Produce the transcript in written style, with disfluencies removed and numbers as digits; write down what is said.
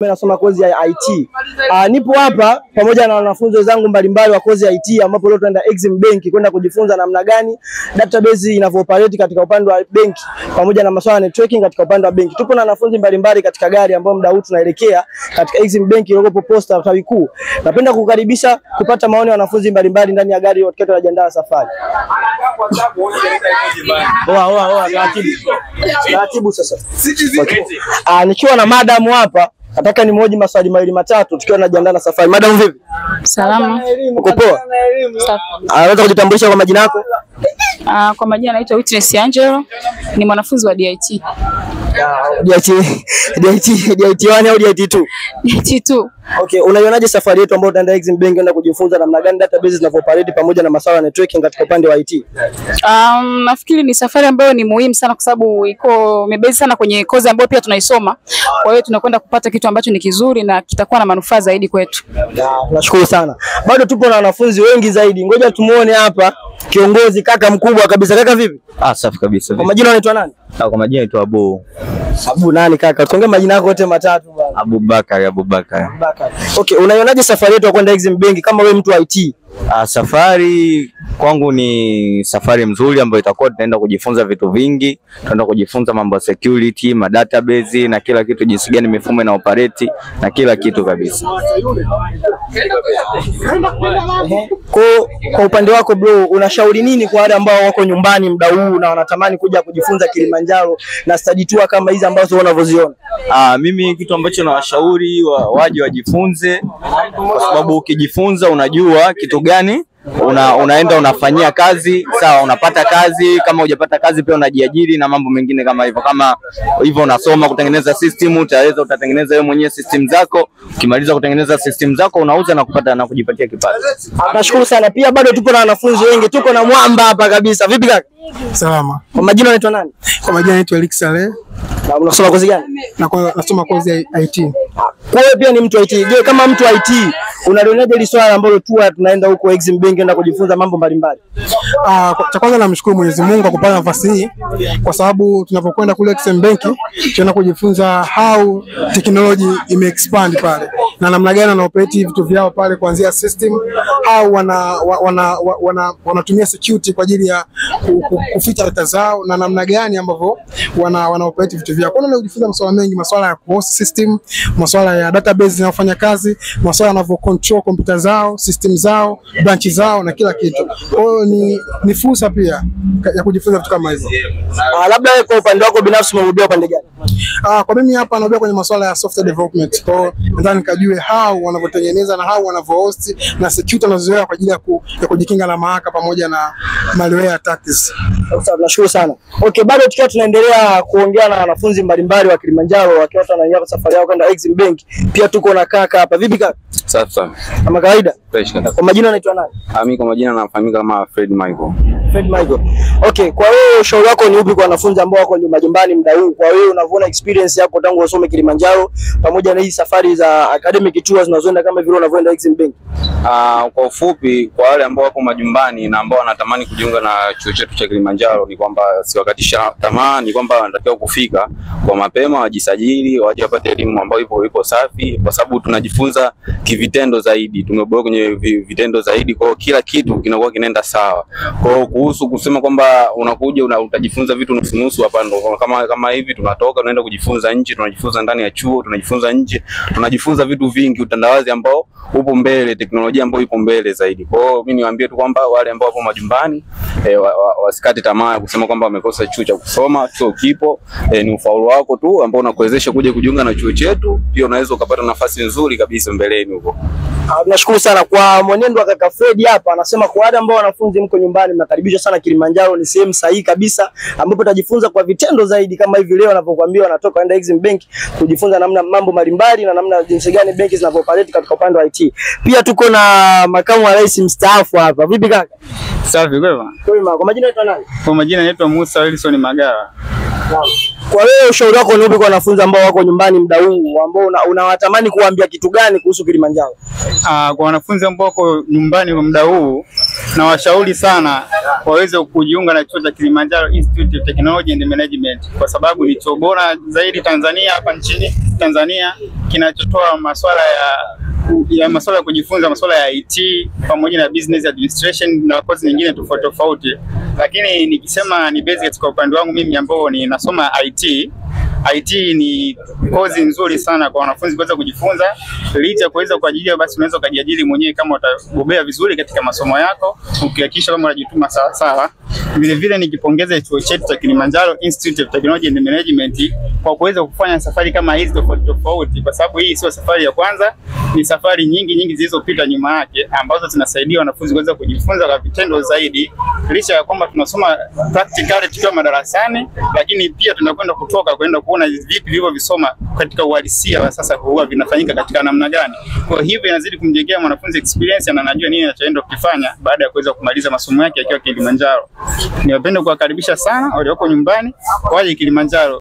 Nasoma kozi ya IT. Nipo hapa pamoja na wanafunzi wenzangu mbalimbali wa kozi ya IT ambapo leo tunaenda Exim Bank kwenda kujifunza namna gani database inavyo-operate katika upande wa benki pamoja na masuala ya networking katika upande wa benki. Tupo na wanafunzi mbalimbali katika gari ambao muda huu tunaelekea katika Exim Bank iliyopo Posta tawi kuu. Napenda kukaribisha kupata maoni ya wanafunzi mbalimbali ndani ya gari wakati wanajiandaa safari. Taratibu sasa. Okay. Nikiwa na madam hapa nataka nimhoji maswali mawili matatu tukiwa tunajiandaa na safari. Madam vipi? Salama. Uko poa? Safi. Unaweza kujitambulisha kwa majina yako? Kwa majina naitwa Witness Angelo, ni mwanafunzi wa DIT. DIT 1 au DIT 2? DIT 2. Okay, unaionaje safari yetu ambayo tunaenda Exim Bank kwenda kujifunza namna gani database zinavyo-operate pamoja na masuala ya networking katika upande wa IT? Nafikiri ni safari ambayo ni muhimu sana kwa sababu imebase sana kwenye kozi ambayo pia tunaisoma. Kwa hiyo tunakwenda kupata kitu ambacho ni kizuri na kitakuwa na manufaa zaidi kwetu. Tunashukuru sana. Bado tupo na wanafunzi wengi zaidi. Ngoja tumuone hapa kiongozi kaka mkubwa kabisa. Kaka vipi? Safi kabisa. Kwa majina unaitwa nani? Kwa majina naitwa Abu. Abu nani kaka? Tuongee majina yako yote matatu bwana. Abubakar. Okay, unaionaje safari yetu kwenda Exim Bank kama wewe mtu wa IT? Safari kwangu ni safari mzuri ambayo itakuwa tunaenda kujifunza vitu vingi, tunaenda kujifunza mambo ya security, database na kila kitu, jinsi gani mifumo ina operate na kila kitu kabisa. Kwa upande wako bro, unashauri nini kwa wale ambao wako nyumbani muda huu na wanatamani kuja kujifunza Kilimanjaro na study tour kama hizi ambazo unavyoziona? Mimi kitu ambacho nawashauri waje wajifunze, kwa sababu ukijifunza unajua kitu gani unaenda unafanyia kazi, sawa, unapata kazi. Kama hujapata kazi pia unajiajiri na mambo mengine kama hivyo. Kama hivyo unasoma kutengeneza system, utatengeneza wewe mwenyewe system zako. Ukimaliza kutengeneza system zako unauza na kupata na kujipatia kipato. Nashukuru sana. Pia bado tupo na wanafunzi wengi, tuko na mwamba hapa kabisa. Vipi kaka? Salama. Kwa majina unaitwa nani? Kwa majina naitwa Alex Saleh. Na unasoma kozi gani? Nasoma kozi ya IT. Kwa hiyo pia ni mtu wa IT. Je, kama mtu wa IT unalionaje hili swala ambalo tunaenda huko Exim Bank kwenda kujifunza mambo mbalimbali? Cha kwanza namshukuru Mwenyezi Mungu kwa kupata nafasi hii, kwa sababu tunapokwenda kule Exim Bank tunaenda kujifunza how technology ime-expand pale na namna gani wana operate vitu vyao pale, kuanzia system, how wanatumia security kwa ajili ya kuficha data zao na namna gani ambavyo wana operate vitu vyao. Kwa hiyo kujifunza masuala mengi, masuala ya host system, masuala ya database zinafanya kazi, masuala yanavyo control computer zao, system zao, branch zao na kila kitu. Kwa hiyo ni fursa pia ya kujifunza vitu kama hizo. Labda kwa upande wako binafsi umebobea upande gani? Kwa mimi hapa naobea kwenye masuala ya software development. Kwa hiyo nadhani nikajue how wanavyotengeneza na how wanavyohost na security wanazozoea kwa ajili ya kujikinga na mahaka pamoja na malware attacks. Sawa, nashukuru sana. Okay, bado tukiwa tunaendelea kuongea na wanafunzi mbalimbali wa Kilimanjaro wakiwa wanaanza safari yao kwenda Exim Bank. Pia tuko na kaka hapa. Vipi kaka? Safi sana. Kama kawaida? Fresh kabisa. Kwa majina unaitwa nani? Mimi kwa majina nafahamika kama Fred Michael. Okay, kwa hiyo ushauri wako ni upi kwa wanafunzi ambao wako majumbani muda huu? Kwa hiyo unavyoona experience yako tangu usome Kilimanjaro pamoja na hizi safari za academic tours zinazoenda kama vile unavyoenda Exim Bank. Kwa ufupi, kwa wale ambao wako majumbani na ambao wanatamani kujiunga na chuo chetu cha Kilimanjaro ni kwamba siwakatisha tamaa, ni kwamba wanatakiwa kufika kwa mapema, wajisajili, waje wapate elimu ambayo ipo safi, kwa sababu tunajifunza kivitendo zaidi. Tumeboa kwenye vitendo zaidi, kwa kila kitu kinakuwa kinaenda sawa. Kwa kuhusu kusema kwamba unakuja utajifunza vitu nusu hapa, ndo kama hivi tunatoka tunaenda kujifunza nje, tunajifunza ndani ya chuo, tunajifunza nje, tunajifunza vitu vingi, utandawazi ambao upo mbele, teknolojia ambayo ipo mbele zaidi. Kwa hiyo mimi niwaambie tu kwamba wale ambao wapo majumbani wasikate tamaa kusema kwamba wamekosa chuo cha kusoma. Chuo kipo, ni ufaulu wako tu ambao unakuwezesha kuja kujiunga na chuo chetu. Pia unaweza ukapata nafasi nzuri kabisa mbeleni huko. Nashukuru sana kwa mwenendo wa kaka Fred hapa. Anasema kwa wale ambao wanafunzi mko nyumbani mnakaribishwa sana Kilimanjaro, ni sehemu sahihi kabisa ambapo utajifunza kwa vitendo zaidi kama hivi leo wanapokuambia wanatoka enda Exim Bank kujifunza namna mambo mbalimbali na namna jinsi gani benki zinavyo-operate katika upande wa IT. Pia tuko na makamu wa rais mstaafu hapa. Vipi kaka? Safi kwema. Kwema. Kwa majina unaitwa nani? Kwa majina naitwa Musa Wilson Magara. Kwa hiyo ushauri wako ni upi kwa wanafunzi ambao wako nyumbani muda huu ambao unawatamani kuambia kitu gani kuhusu Kilimanjaro? Kwa wanafunzi ambao wako nyumbani kwa muda huu na washauri sana waweze kujiunga na chuo cha Kilimanjaro Institute of Technology and Management kwa sababu ni chuo bora zaidi Tanzania, hapa nchini Tanzania, kinachotoa masuala ya kujifunza masuala ya IT pamoja na business administration na kozi nyingine tofauti tofauti. Lakini nikisema ni basic katika upande wangu mimi ambao ni nasoma IT ni kozi nzuri sana kwa wanafunzi kuweza kujifunza. Licha kuweza kuajiriwa, basi unaweza kujiajiri mwenyewe kama utabobea vizuri katika masomo yako, ukihakikisha kama unajituma sawa sawa. Vile vile nikipongeza chuo chetu cha Kilimanjaro Institute of Technology and Management kwa kuweza kufanya safari kama hizi tofauti tofauti, kwa sababu hii sio safari ya kwanza, ni safari nyingi zilizopita nyuma yake ambazo zinasaidia wanafunzi kuweza kujifunza kwa vitendo zaidi. Licha ya kwamba tunasoma practically tukiwa madarasani, lakini pia tunakwenda kutoka kwenda kuona vipi vilivyovisoma katika uhalisia wa sasa huwa vinafanyika katika namna gani. Kwa hivyo inazidi kumjengea mwanafunzi experience na anajua nini anachoenda kufanya baada ya kuweza kumaliza masomo yake akiwa Kilimanjaro. Niwapende kuwakaribisha sana walioko nyumbani waje Kilimanjaro.